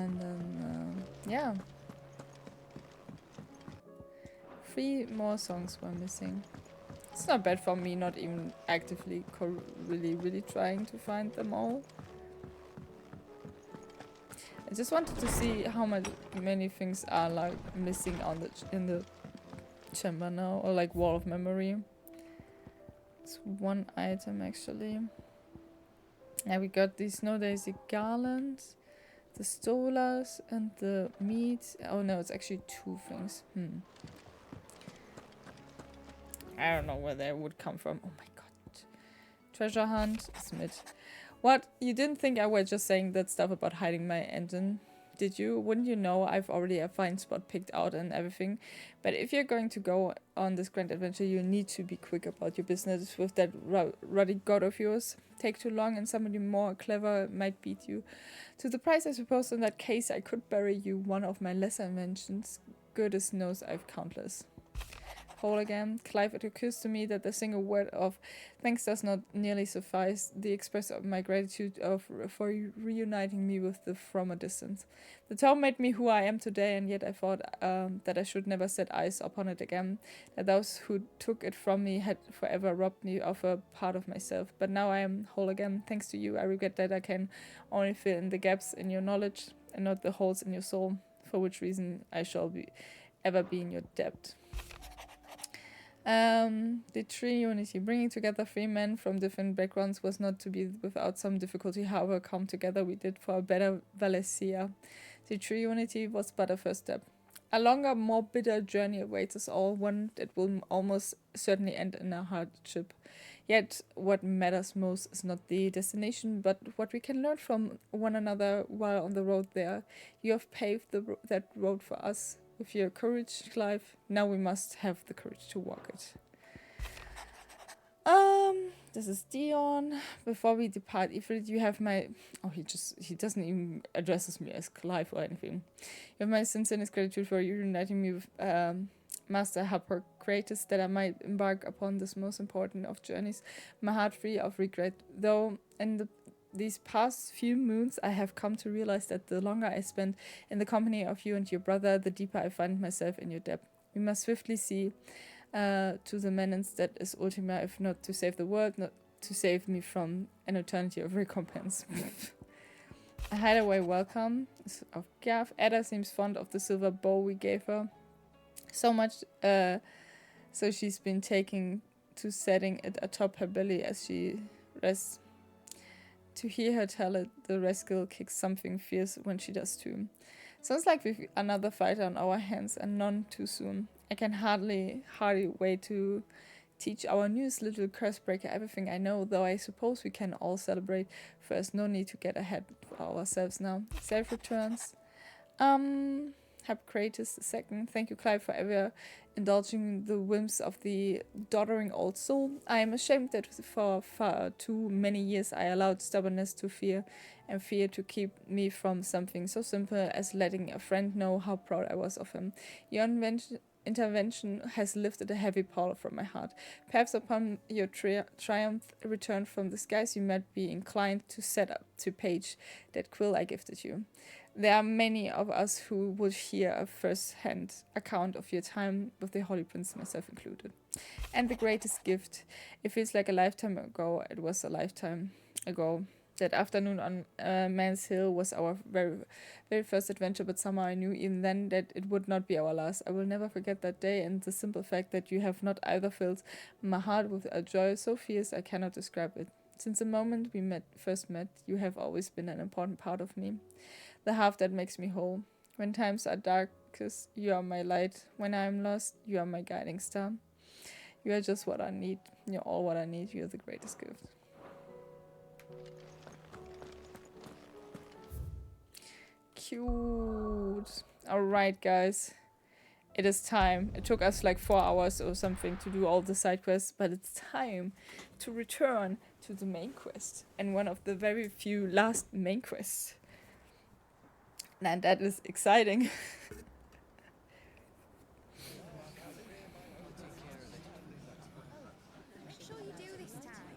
And then, yeah. 3 more songs were missing. It's not bad for me, not even actively really trying to find them all. I just wanted to see how many things are like missing on in the chamber now, or like wall of memory. It's 1 item actually. Yeah, we got the Snow Daisy garlands, the stolas, and the meat. Oh no, it's actually 2 things. I don't know where they would come from. Oh my god. Treasure hunt, Smith. What? You didn't think I was just saying that stuff about hiding my engine? Did you? Wouldn't you know I've already a fine spot picked out and everything? But if you're going to go on this grand adventure, you need to be quick about your business with that ruddy god of yours. Take too long and somebody more clever might beat you to the price, I suppose. In that case, I could bury you one of my lesser inventions. Goodness knows I've countless. Whole again. Clive, it occurs to me that a single word of thanks does not nearly suffice. The express of my gratitude for reuniting me with the from a distance. The tome made me who I am today, and yet I thought that I should never set eyes upon it again. That those who took it from me had forever robbed me of a part of myself. But now I am whole again, thanks to you. I regret that I can only fill in the gaps in your knowledge and not the holes in your soul, for which reason I shall ever be in your debt. The tree unity. Bringing together 3 men from different backgrounds was not to be without some difficulty. However, come together we did for a better Valencia. The tree unity was but a first step. A longer, more bitter journey awaits us all, one that will almost certainly end in a hardship. Yet, what matters most is not the destination, but what we can learn from one another while on the road there. You have paved that road for us. With your courage, Clive, now we must have the courage to walk it. This is Dion. Before we depart, Ifrit, you have my... Oh, he doesn't even addresses me as Clive or anything. You have my sincerest gratitude for reuniting me with Master Hippocrates, that I might embark upon this most important of journeys, my heart free of regret. Though in these past few moons, I have come to realize that the longer I spend in the company of you and your brother, the deeper I find myself in your debt. We must swiftly see to the menace that is Ultima, if not to save the world, not to save me from an eternity of recompense. A hideaway welcome of Gav. Ada seems fond of the silver bow we gave her. So much, so she's been taking to setting it atop her belly as she rests. To hear her tell it, the rascal kicks something fierce when she does too. Sounds like we've another fighter on our hands, and none too soon. I can hardly wait to teach our newest little curse breaker everything I know, though I suppose we can all celebrate first. No need to get ahead for ourselves now. Self returns. Hippocrates II. Thank you, Clive, for ever indulging the whims of the doddering old soul. I am ashamed that for far too many years I allowed stubbornness to fear, and fear to keep me from something so simple as letting a friend know how proud I was of him. Your intervention has lifted a heavy pall from my heart. Perhaps upon your triumph return from the skies you might be inclined to set up to page that quill I gifted you. There are many of us who would hear a first-hand account of your time with the Holy Prince, myself included. And the greatest gift. It feels like a lifetime ago. It was a lifetime ago. That afternoon on Man's Hill was our very, very first adventure, but somehow I knew even then that it would not be our last. I will never forget that day and the simple fact that you have not either filled my heart with a joy so fierce I cannot describe it. Since the moment we first met, you have always been an important part of me. The half that makes me whole. When times are darkest, you are my light. When I am lost, you are my guiding star. You are just what I need. You're all what I need. You're the greatest gift. Cute. Alright, guys. It is time. It took us like 4 hours or something to do all the side quests, but it's time to return to the main quest. And one of the very few last main quests. And that is exciting. Make sure you do this time.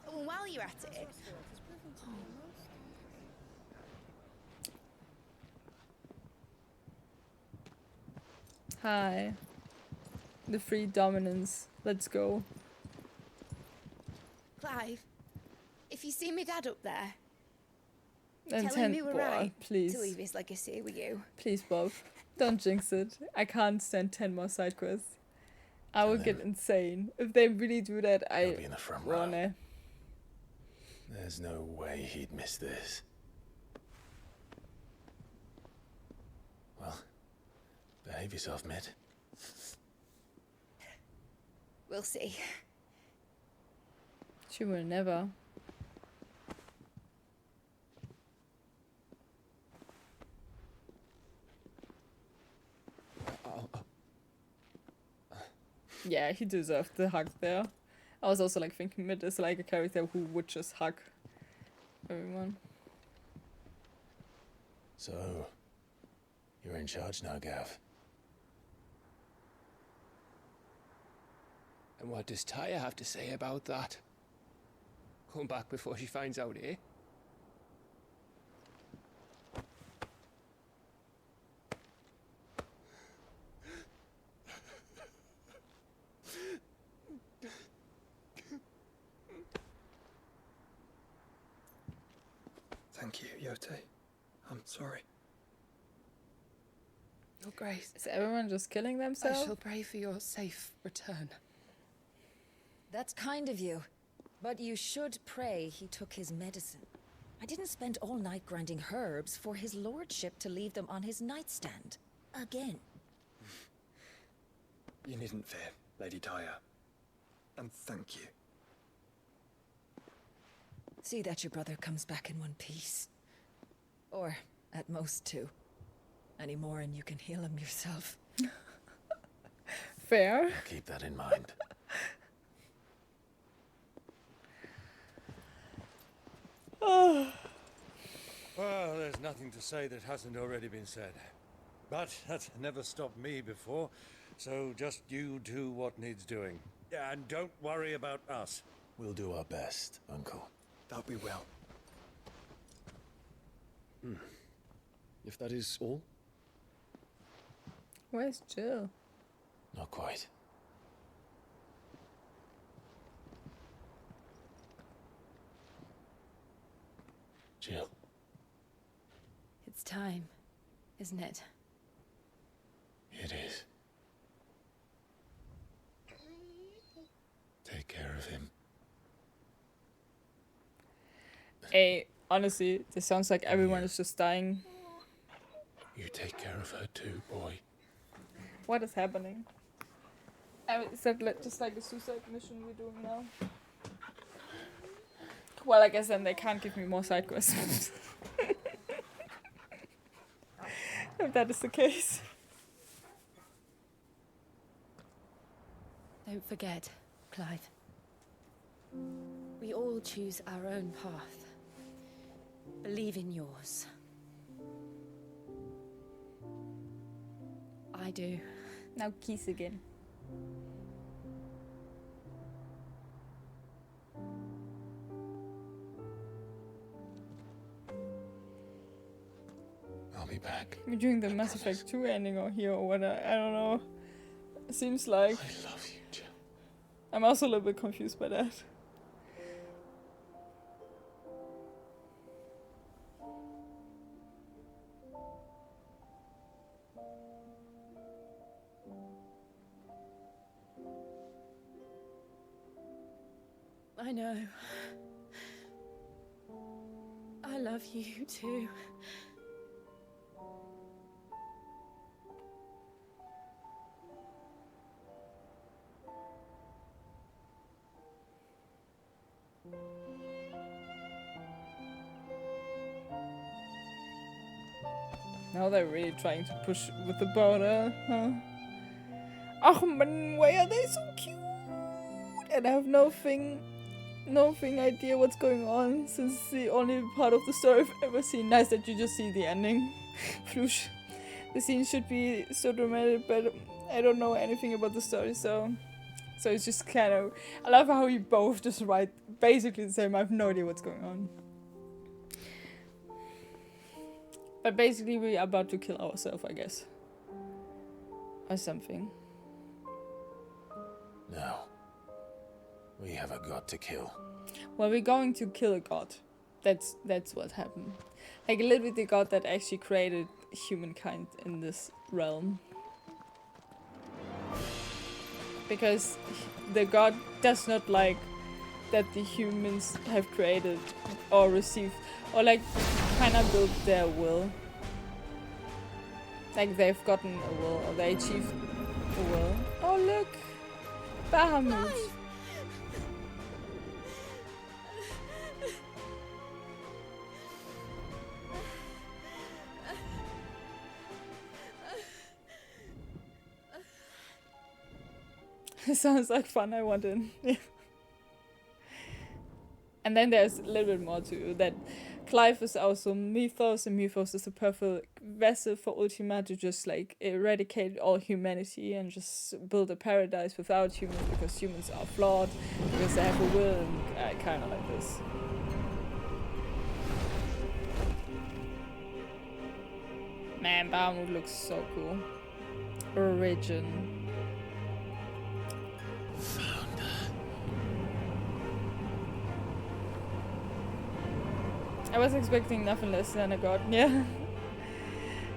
Oh, and while you're at it... Hi. The free dominance. Let's go. Clive, if you see me dad up there, And tell him we were right please. to leave his legacy with you. Please, Bob. Don't jinx it. I can't stand 10 more side quests. I Tell would get him. insane. If they really do that, He'll be in the front row. wanna. There's no way he'd miss this. Well, behave yourself, mate. We'll see. She will never. Yeah, he deserved the hug there. I was also like thinking Mid is like a character who would just hug everyone. So, you're in charge now, Gav. And what does Taya have to say about that? Come back before she finds out, eh? Thank you, Yote. I'm sorry. Your Grace, Is everyone just killing I themselves? shall pray for your safe return. That's kind of you. But you should pray he took his medicine. I didn't spend all night grinding herbs for his lordship to leave them on his nightstand. Again. You needn't fear, Lady Taya. And thank you. See that your brother comes back in one piece. Or, at most, two. Any more and you can heal him yourself. Fair. Keep that in mind. Oh. Well, there's nothing to say that hasn't already been said. But that's never stopped me before, so just you do what needs doing. And don't worry about us. We'll do our best, Uncle. That we will. If that is all? Where's Jill? Not quite. Jill. It's time, isn't it? It is. Take care of him. Hey, honestly, this sounds like everyone is just dying. You take care of her too, boy. What is happening? Is that just like a suicide mission we're doing now? Well, I guess then they can't give me more side quests. If that is the case. Don't forget, Clive. We all choose our own path. Believe in yours. I do. Now kiss again. I'll be back. We're doing the Mass Effect 2 ending or here or what? I don't know. It seems like I love you, Jill. I'm also a little bit confused by that. I know. I love you too. Now they're really trying to push with the border, huh? Oh man, why are they so cute? And I have nothing idea what's going on, since it's the only part of the story I've ever seen. Nice that you just see the ending. Floosh. The scene should be so dramatic, but I don't know anything about the story, so it's just kind of... I love how you both just write basically the same. I have no idea what's going on. But basically we are about to kill ourselves, I guess. Or something. No. We have a god to kill. Well, we're going to kill a god. That's what happened. Like a little bit the god that actually created humankind in this realm. Because the god does not like that the humans have created or received or like kind of built their will. Like they've gotten a will or they achieved a will. Oh look! Bahamut! It sounds like fun, I want in. And then there's a little bit more to that. Clive is also Mythos, and Mythos is a perfect vessel for Ultima to just like eradicate all humanity and just build a paradise without humans because humans are flawed, because they have a will and kind of like this. Man, Bahamut looks so cool. Origin. I was expecting nothing less than a god, yeah.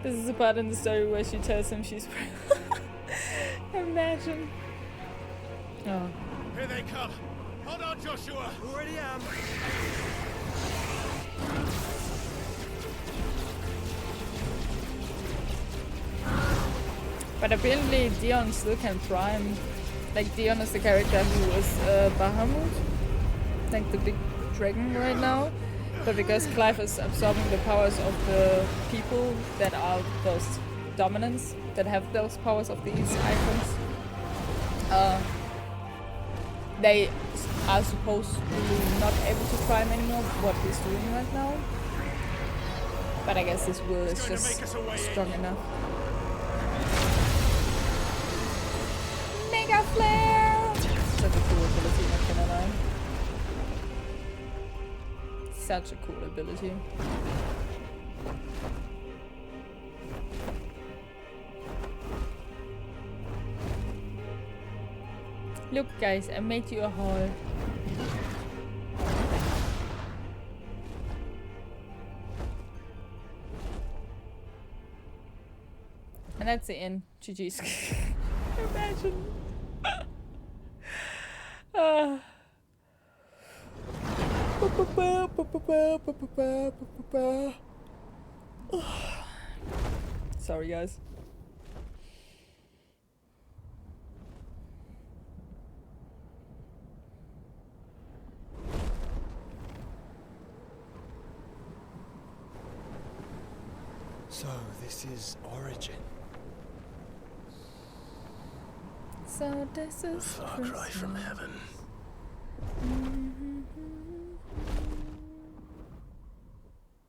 This is the part in the story where she tells him she's pregnant. Imagine. Oh. Here they come. Hold on, Joshua. Already am. But apparently Dion still can prime. Like Dion is the character who is Bahamut. Like the big dragon right now. But because Clive is absorbing the powers of the people that are those dominants, that have those powers of these icons, they are supposed to be not able to prime anymore what he's doing right now. But I guess his will is just strong enough. Mega Flare! Such a cool ability, not gonna lie. Such a cool ability. Look guys, I made you a hall. And that's the end. GG's. Imagine. Sorry guys. So, this is Origin. So this is A far cry from heaven.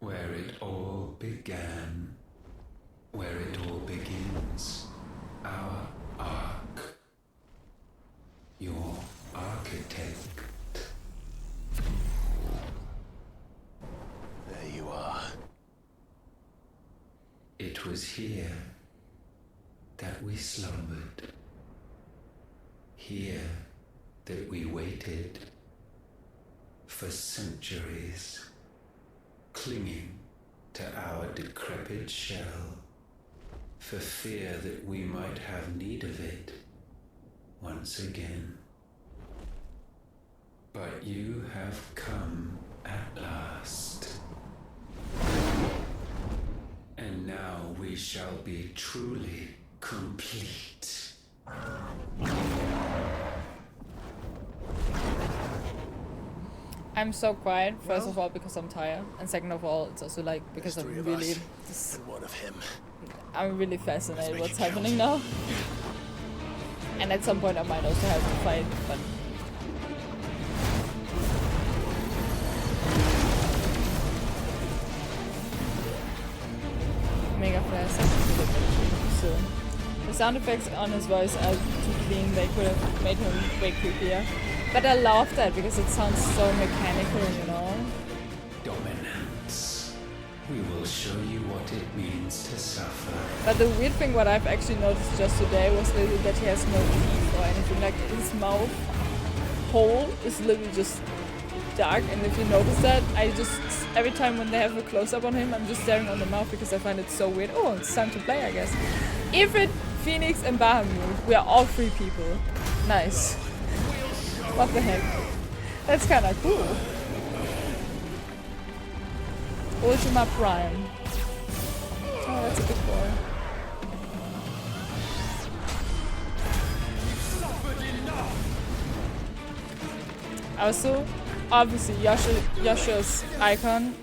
Where it all began, where it all begins, our ark, your architect. There you are. It was here that we slumbered, here that we waited for centuries, clinging to our decrepit shell, for fear that we might have need of it once again. But you have come at last. And now we shall be truly complete. I'm so quiet, first of all because I'm tired, and second of all it's also like because I'm really And one of him. I'm really fascinated what's happening now. And at some point I might also have to fight, but Mega Flare so the sound effects on his voice are too clean, they could have made him way creepier. But I love that because it sounds so mechanical, you know? Dominance. We will show you what it means to suffer. But the weird thing what I've actually noticed just today was literally that he has no teeth or anything. Like his mouth hole is literally just dark, and if you notice that, I just every time when they have a close-up on him, I'm just staring on the mouth because I find it so weird. Oh, it's time to play, I guess. Ifrit, Phoenix, and Bahamut. We are all 3 people. Nice. What the heck? That's kind of cool. Ultima Prime. Oh, that's a big boy. Also, obviously, Yoshi's icon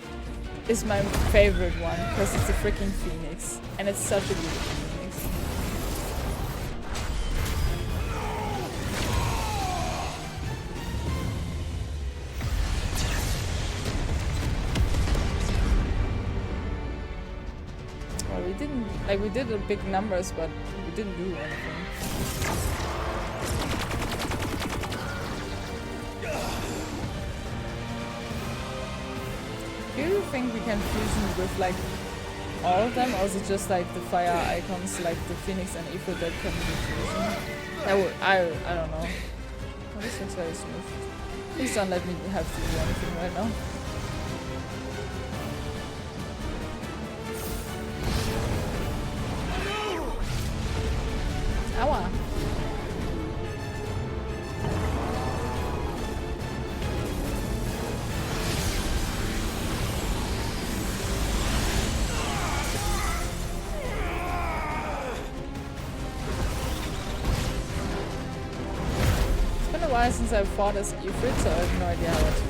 is my favorite one because it's a freaking phoenix, and it's such a beautiful phoenix. Well, we didn't like we did a big numbers, but we didn't do anything. Do you think we can fusion with like all of them, or is it just like the fire icons like the Phoenix and Ifrit that can be fusion? I don't know. Oh, this looks very smooth. Please don't let me have to do anything right now. Ow. Since I fought as Ifrit, so I have no idea what to do.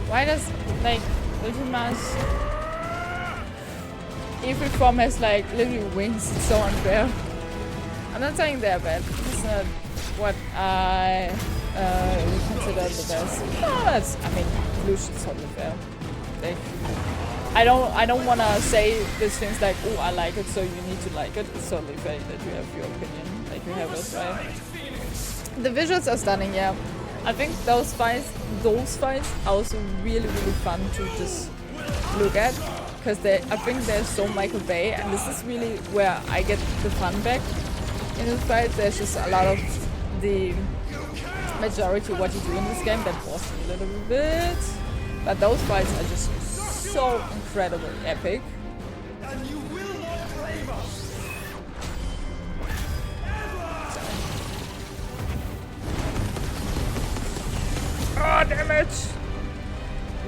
Why does, like, Ultima's Ifrit form has, like, literally wings? It's so unfair. I'm not saying they're bad. It's not what I would consider the best. No, that's, I mean, Lucian's totally fair. Like, I don't wanna say these things like, oh, I like it, so you need to like it. It's totally fair that you have your opinion, like you have it, right? The visuals are stunning, yeah. I think those fights are also really fun to just look at, because I think they're so Michael Bay, and this is really where I get the fun back in the fight. There's just a lot of the majority of what you do in this game that bores me a little bit, but those fights are just so incredibly epic. And you will not blame us. Oh, damn it!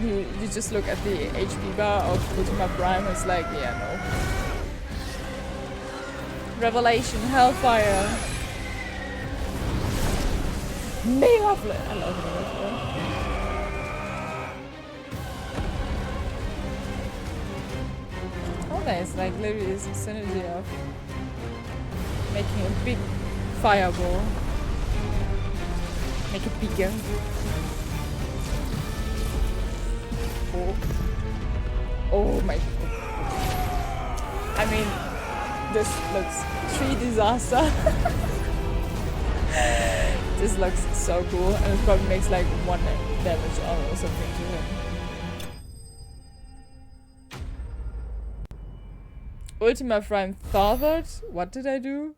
You just look at the HP bar of Ultima Prime, it's like, yeah, no. Revelation, Hellfire. Mega flip. I love Hellfire. It's like literally this synergy of making a big fireball, make it bigger. Oh my god. I mean, this looks 3 disaster. This looks so cool, and it probably makes like 1 damage or something to him. Ultima Prime Thorvald? What did I do?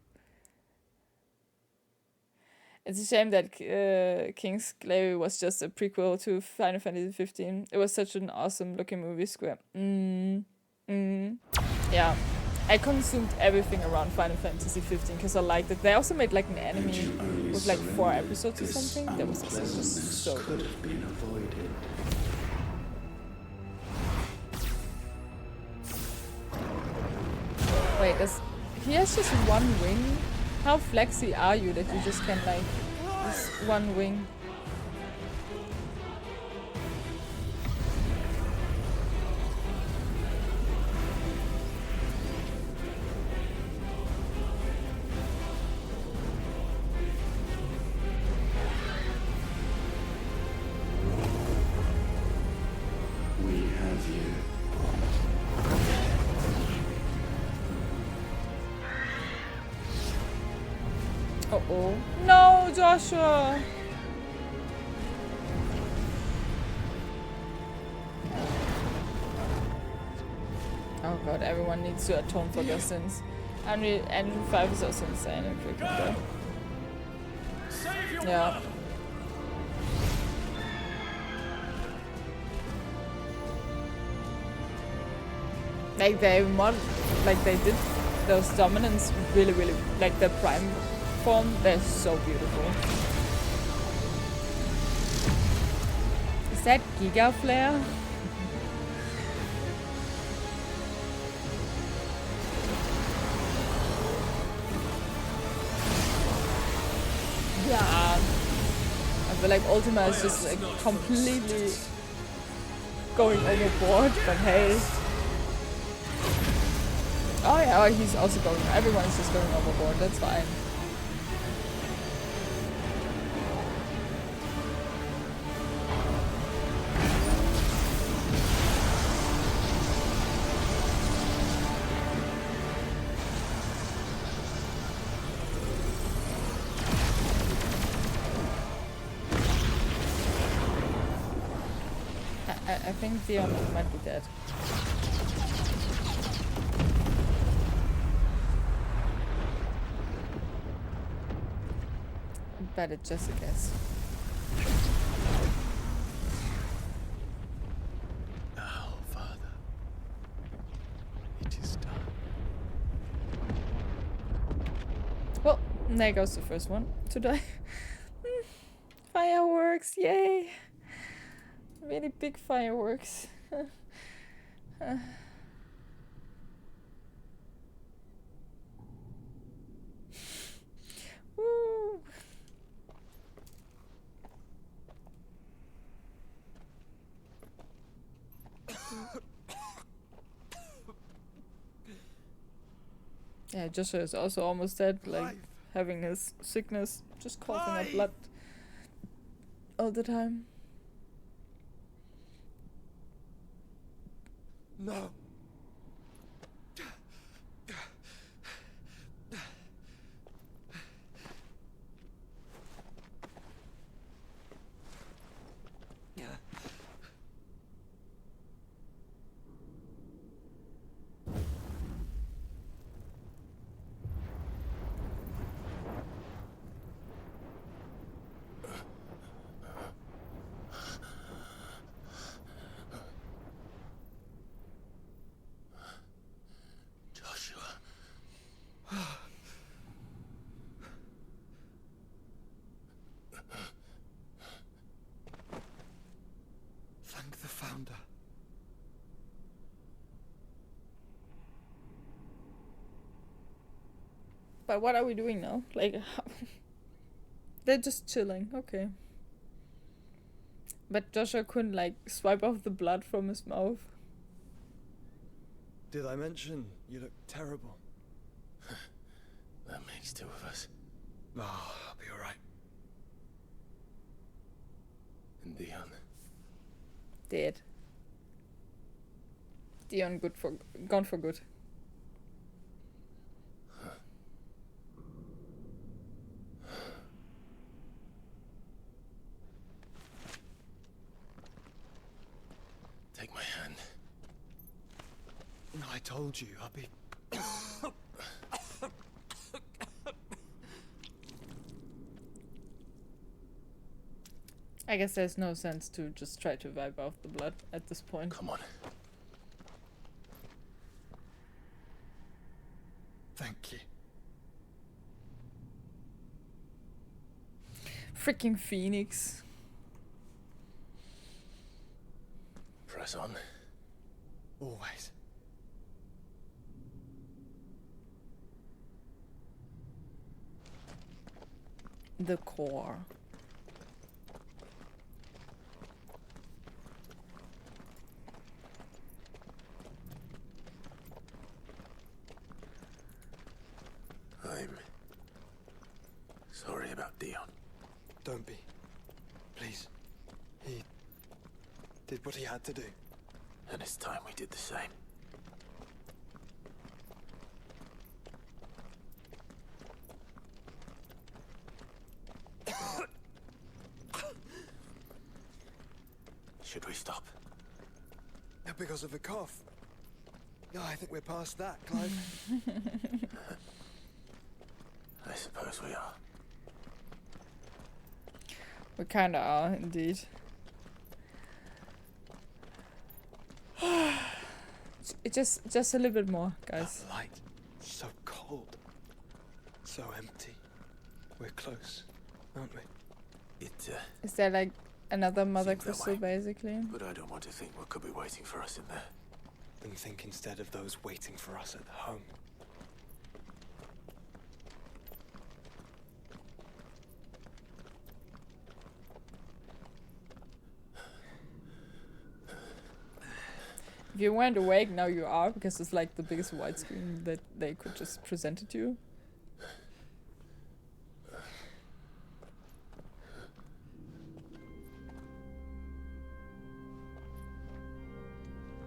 It's a shame that King's Glaive was just a prequel to Final Fantasy XV. It was such an awesome looking movie, Square. Yeah. I consumed everything around Final Fantasy XV because I liked it. They also made like an anime with like 4 episodes or something. That was also just so good. Wait, he has just 1 wing? How flexy are you that you just can like this 1 wing? Oh, Uh-oh. No, Joshua! Oh god, everyone needs to atone for their sins. And 5 is also insane and freaking bad. Yeah. Like they did those dominants really, really, like the prime form, they're so beautiful. Is that Giga Flare? Yeah. I feel like Ultima is just like completely going overboard, but hey. Oh yeah, oh, he's also going, everyone is just going overboard, that's fine. I think Dion might be dead. But it's just a guess. Now, Father, it is done. Well, there goes the first one to die. Fireworks, yay! Really big fireworks. Woo! Yeah, Joshua is also almost dead, like having his sickness, just coughing up blood all the time. No. Thank the Founder. But what are we doing now? Like, they're just chilling, okay. But Joshua couldn't, like, swipe off the blood from his mouth. Did I mention you look terrible? That makes 2 of us. Oh, I'll be alright. And Dion. Dead. Dion gone for good. Take my hand. I told you, I'll be... I guess there's no sense to just try to wipe off the blood at this point. Come on. Thank you. Freaking Phoenix. Press on. Always. The core. I'm sorry about Dion. Don't be. Please. He did what he had to do. And it's time we did the same. Should we stop? Because of the cough. No, I think we're past that, Clive. I suppose we are. We kinda are, indeed. It just a little bit more, guys. That light, so cold, so empty. We're close, aren't we? Is there like another mother seems that crystal, way. basically? But I don't want to think what could be waiting for us in there. And think instead of those waiting for us at home. If you weren't awake, now you are, because it's like the biggest widescreen that they could just present it to you.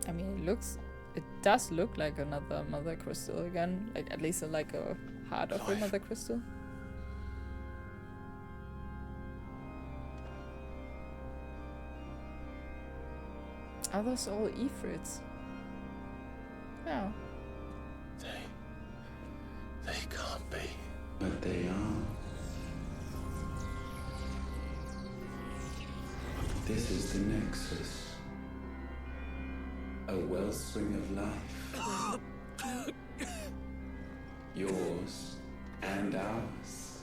I mean, it does look like another mother crystal again, like at least like a heart of a mother crystal. Are those all Ifrits? No. They can't be. But they are. This is the Nexus. A wellspring of life. Yours and ours.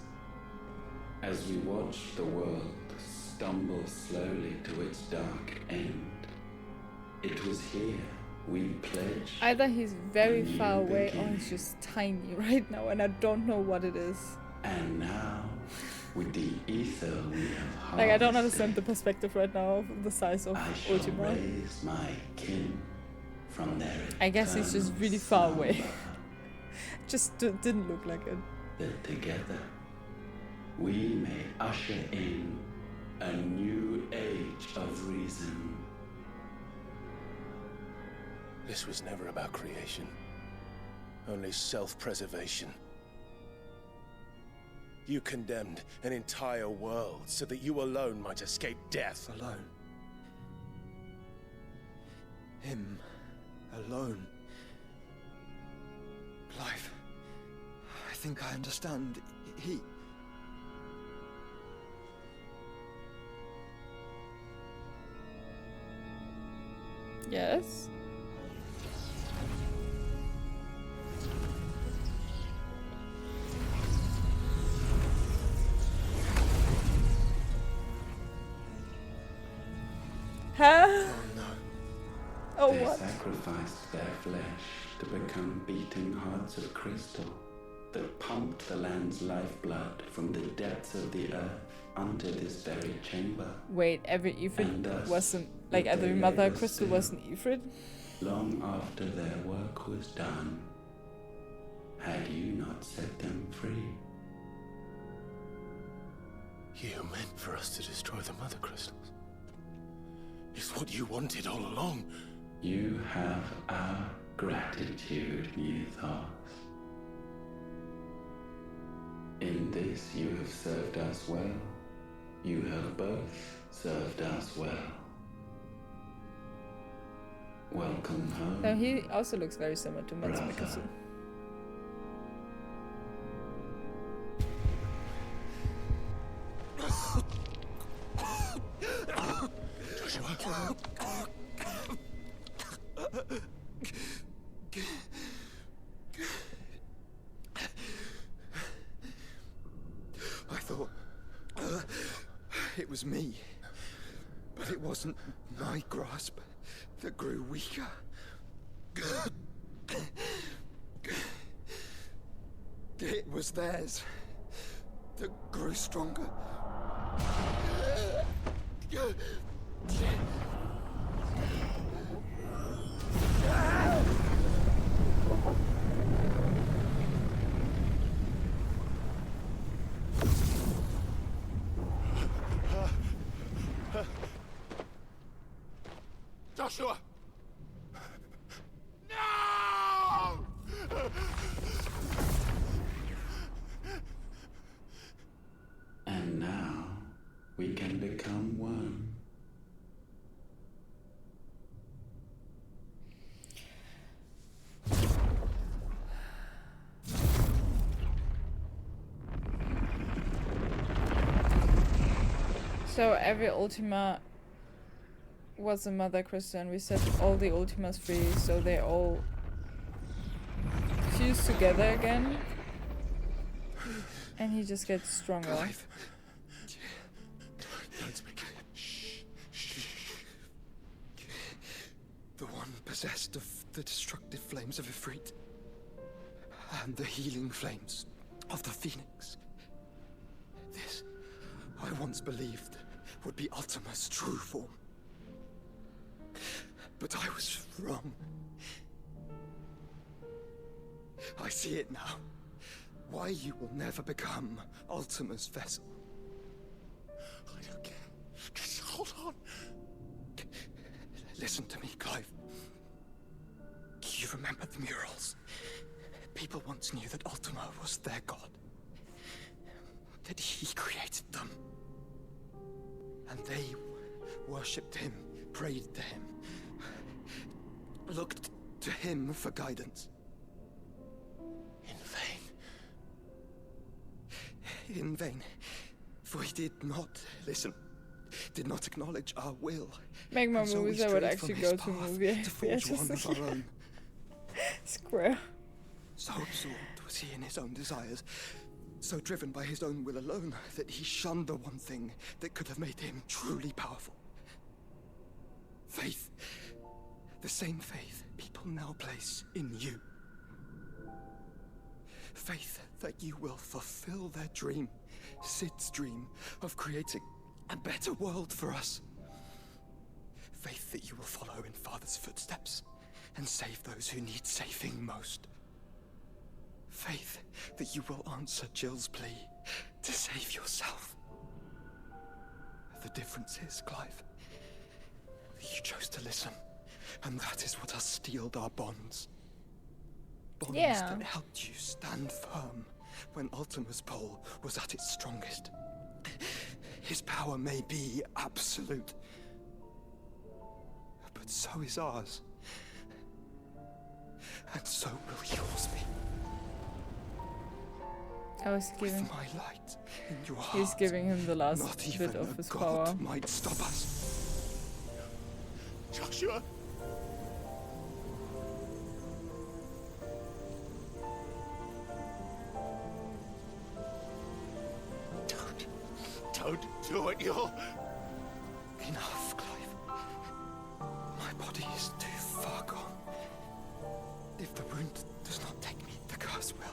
As we watch the world stumble slowly to its dark end. It was here we pledged. Either he's very far away or he's just tiny right now and I don't know what it is. And now, with the ether we have like, I don't understand the perspective right now of the size of I shall Ultima. raise my kin from their I guess he's just really far away. Just didn't look like it. That together we may usher in a new age of reason. This was never about creation. Only self-preservation. You condemned an entire world so that you alone might escape death. Alone. Him. Alone. Clive. I think I understand. He... Yes. Huh? Oh no. Oh, They what? sacrificed their flesh to become beating hearts of crystal that pumped the land's lifeblood from the depths of the earth onto this very chamber. Wait, every Ifrit And thus, wasn't, like with every their mother labor crystal still, wasn't Ifrit? long after their work was done, had you not set them free. You meant for us to destroy the mother crystals. It's what you wanted all along. You have our gratitude, Mythos. In this you have served us well. You have both served us well. Welcome home. No, he also looks very similar to Mats Brother. Mikkelsen. Joshua. I thought... it was me. But it wasn't my grasp that grew weaker. It was theirs that grew stronger. Joshua! No! And now we can become one. So every Ultima was a mother crystal, and we set all the Ultimas free, so they all fuse together again. And he just gets stronger. Clive. Don't speak. Shh. The one possessed of the destructive flames of Ifrit and the healing flames of the Phoenix. This, I once believed, would be Ultima's true form. But I was wrong. I see it now. Why you will never become Ultima's vessel. I don't care. Just hold on. Listen to me, Clive. You remember the murals? People once knew that Ultima was their god. That he created them. And they worshipped him, prayed to him, looked to him for guidance. In vain. In vain. For he did not listen, did not acknowledge our will. Make more And so we movies, I would strayed actually from go his to path movie. to forge one of our own. Square. So absorbed was he in his own desires, so driven by his own will alone, that he shunned the one thing that could have made him truly powerful. Faith. The same faith people now place in you. Faith that you will fulfill their dream, Sid's dream, of creating a better world for us. Faith that you will follow in Father's footsteps and save those who need saving most. Faith that you will answer Jill's plea to save yourself. The difference is, Clive, that you chose to listen, and that is what has steeled our bonds. Bonds that helped you stand firm when Ultima's pull was at its strongest. His power may be absolute, but so is ours. And so will yours be. I was giving. With my light in your heart, He's giving him the last not bit even of a his god power. might stop us. Joshua! Don't do it, you're... Enough, Clive. My body is too far gone. If the wound does not take me, the curse will.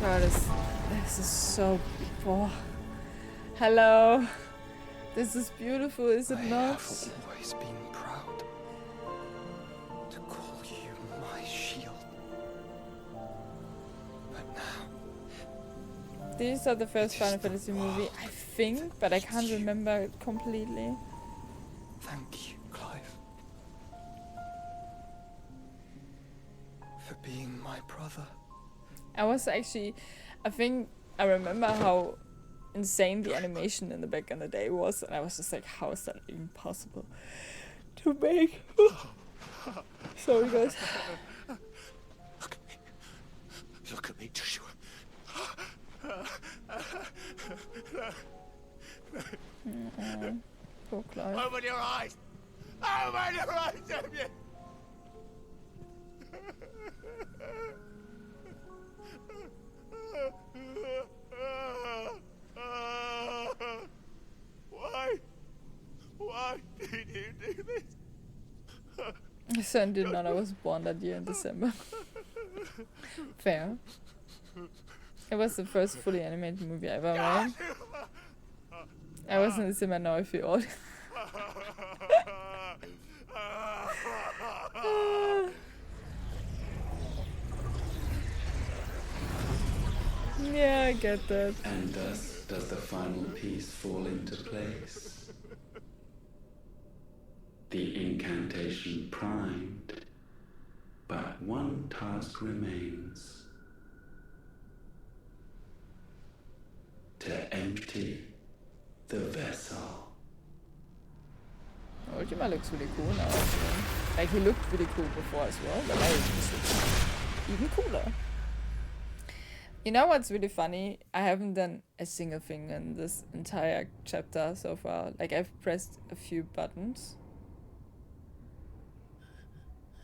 God, this is so... Oh. Hello. This is beautiful, is it I not? have always been proud to call you my shield. But now, These are the first It is Final the Fantasy movie, world I think, but I can't needs you. remember it completely. thank you, Clive. For being my brother. I was actually, I think I remember how insane the animation in the back in the day was, and I was just like, how is that even possible to make? Sorry guys. Look at me, Joshua. Poor Clive. Open your eyes! Open your eyes, Damien! Why? Why did you do this? My son did not, I was born that year in December. Fair. It was the first fully animated movie ever, right? I was in the cinema now, if you all. Yeah, I get that. And thus does the final piece fall into place. The incantation primed, but one task remains. To empty the vessel. Ultima looks really cool now, actually. Like, he looked really cool before as well, but now he just looks even cooler. You know what's really funny? I haven't done a single thing in this entire chapter so far. Like, I've pressed a few buttons.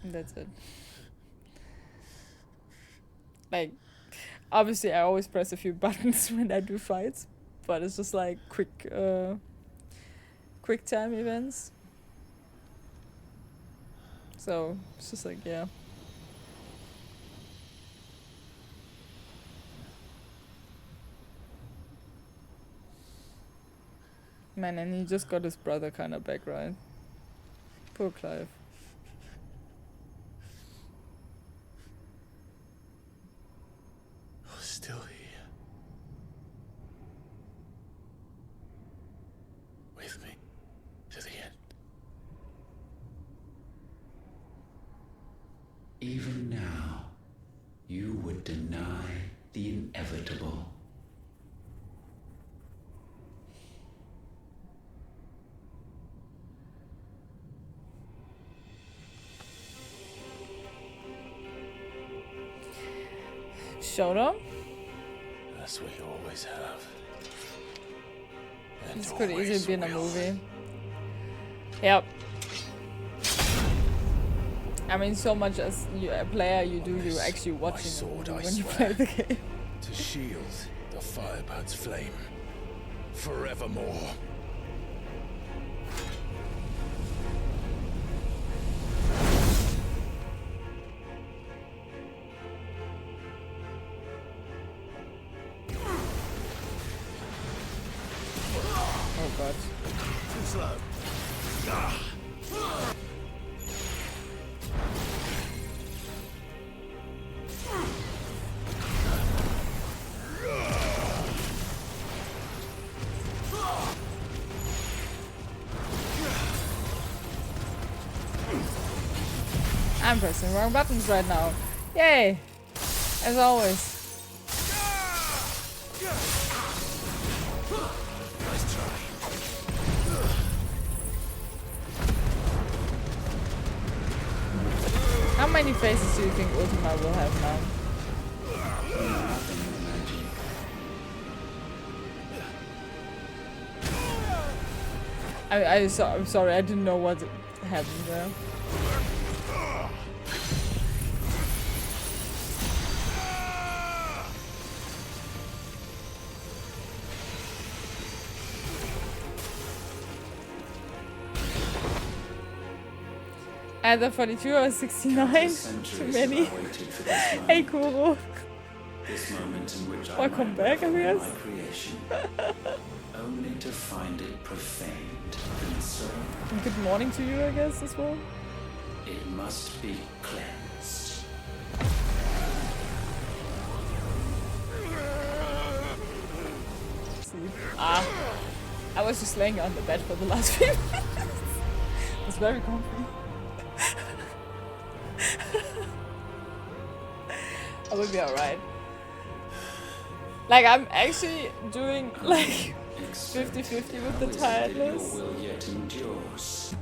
And that's it. Like, obviously I always press a few buttons when I do fights, but it's just like quick time events. So it's just like, yeah. Man, and he just got his brother kind of back, right? Poor Clive. You're still here. With me. To the end. Even now, you would deny the inevitable. Showdown? That's what you always have. And This could easily always be in a will. movie. Yep. I mean, so much as a player you do, you're actually watching the sword, movie I when you swear. play the game. To shield the Firebird's flame. Forevermore. Oh god. Too slow. I'm pressing the wrong buttons right now. Yay! As always. Nice try. How many faces do you think Ultima will have now? I'm sorry, I didn't know what happened there. Either 42 or 69. Too many. Hey, Kuro. This moment in which Welcome back, I guess. my creation, only to find it profaned and so And good morning to you, I guess, as well. it must be cleansed. Sleep. Ah. I was just laying on the bed for the last few minutes. It's very comfy. I will be alright. Like, I'm actually doing like 50-50 with the tiredness. Your will yet endures.